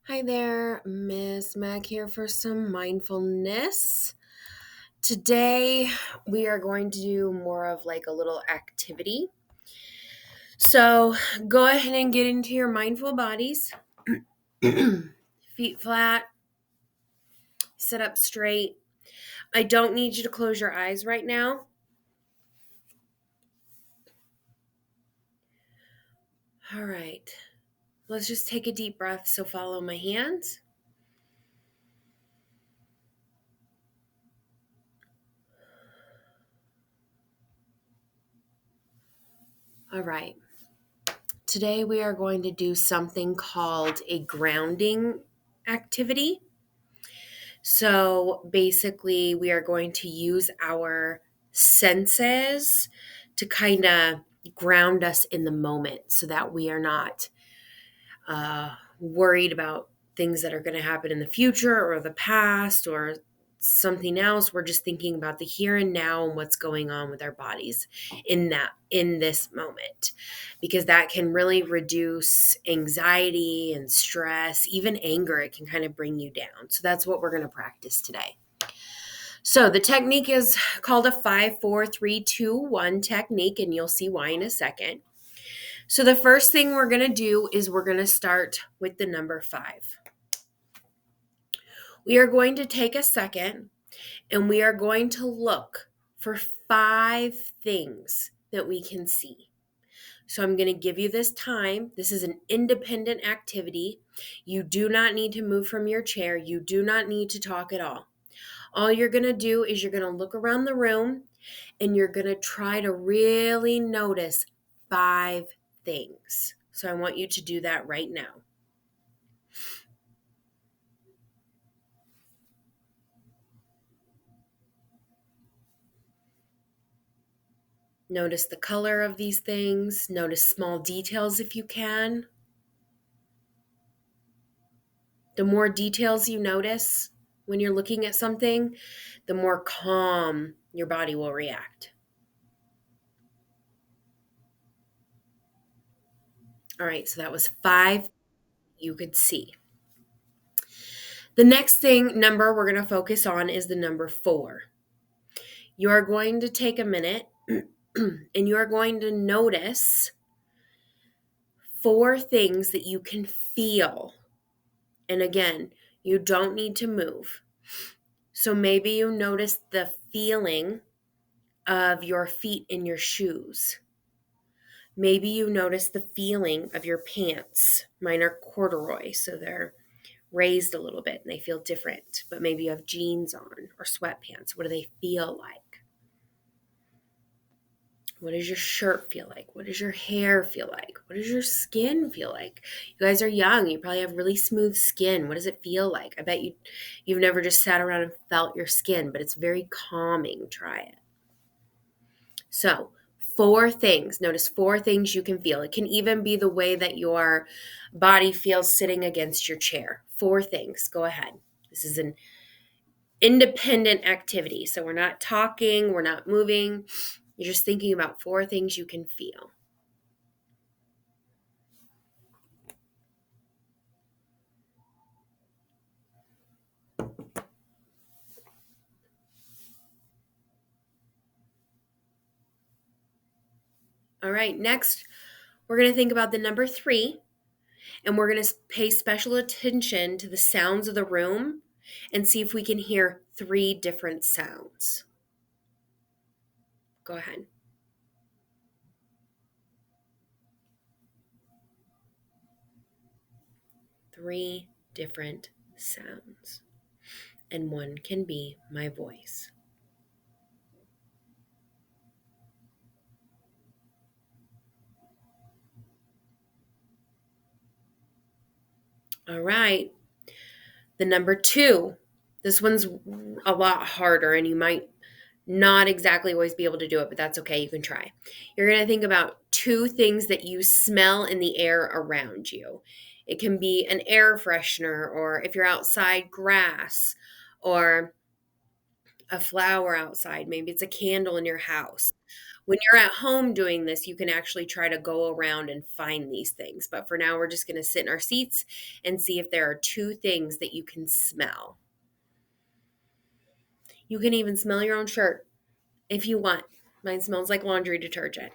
Hi there, Miss Mac here for some mindfulness. Today we are going to do more of like a little activity. So go ahead and get into your mindful bodies. Feet flat, sit up straight. I don't need you to close your eyes right now. All right, let's just take a deep breath. So follow my hands. All right, today we are going to do something called a grounding activity. So basically, we are going to use our senses to kind of ground us in the moment so that we are not worried about things that are going to happen in the future or the past or something else. We're just thinking about the here and now and what's going on with our bodies in this moment, because that can really reduce anxiety and stress, even anger. It can kind of bring you down. So that's what we're going to practice today. So the technique is called a 5-4-3-2-1 technique, and you'll see why in a second. So the first thing we're going to do is we're going to start with the number 5. We are going to take a second and we are going to look for 5 things that we can see. So I'm going to give you this time. This is an independent activity. You do not need to move from your chair. You do not need to talk at all. All you're going to do is you're going to look around the room and you're going to try to really notice 5 things. So I want you to do that right now. Notice the color of these things. Notice small details if you can. The more details you notice when you're looking at something, the more calm your body will react. All right, so that was 5 you could see. The next number we're going to focus on is the number 4. You are going to take a minute and you are going to notice 4 things that you can feel. And again, you don't need to move. So maybe you notice the feeling of your feet in your shoes. Maybe you notice the feeling of your pants. Mine are corduroy, so they're raised a little bit and they feel different. But maybe you have jeans on or sweatpants. What do they feel like? What does your shirt feel like? What does your hair feel like? What does your skin feel like? You guys are young. You probably have really smooth skin. What does it feel like? I bet you've never just sat around and felt your skin, but it's very calming. Try it. So 4 things. Notice 4 things you can feel. It can even be the way that your body feels sitting against your chair. 4 things. Go ahead. This is an independent activity. So we're not talking, we're not moving. You're just thinking about 4 things you can feel. All right, next, we're going to think about the number 3, and we're going to pay special attention to the sounds of the room and see if we can hear 3 different sounds. Go ahead. 3 different sounds, and one can be my voice. All right, the number 2. This one's a lot harder, and you might not exactly always be able to do it, but that's okay. You can try. You're going to think about 2 things that you smell in the air around you. It can be an air freshener, or if you're outside, grass, or a flower outside. Maybe it's a candle in your house. When you're at home doing this, you can actually try to go around and find these things. But for now, we're just going to sit in our seats and see if there are two things that you can smell. You can even smell your own shirt if you want. Mine smells like laundry detergent.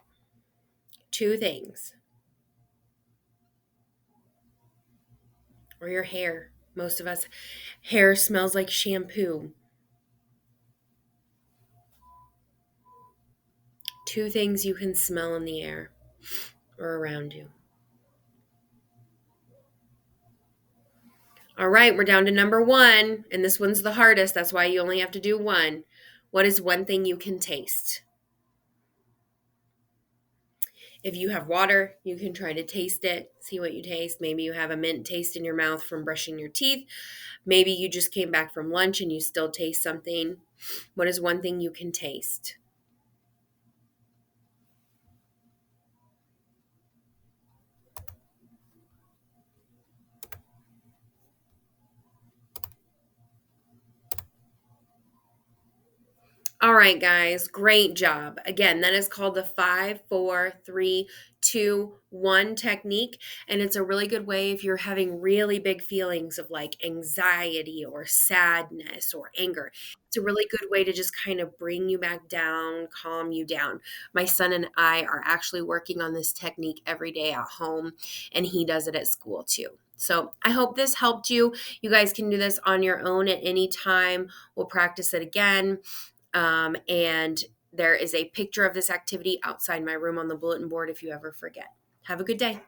Two things. Or your hair. Most of us, hair smells like shampoo. Two things you can smell in the air or around you. All right, we're down to number one, and this one's the hardest. That's why you only have to do one. What is one thing you can taste? If you have water, you can try to taste it, see what you taste. Maybe you have a mint taste in your mouth from brushing your teeth. Maybe you just came back from lunch and you still taste something. What is one thing you can taste? All right, guys, great job. Again, that is called the 5, 4, 3, 2, 1 technique. And it's a really good way if you're having really big feelings of like anxiety or sadness or anger. It's a really good way to just kind of bring you back down, calm you down. My son and I are actually working on this technique every day at home, and he does it at school too. So I hope this helped you. You guys can do this on your own at any time. We'll practice it again. And there is a picture of this activity outside my room on the bulletin board if you ever forget. Have a good day.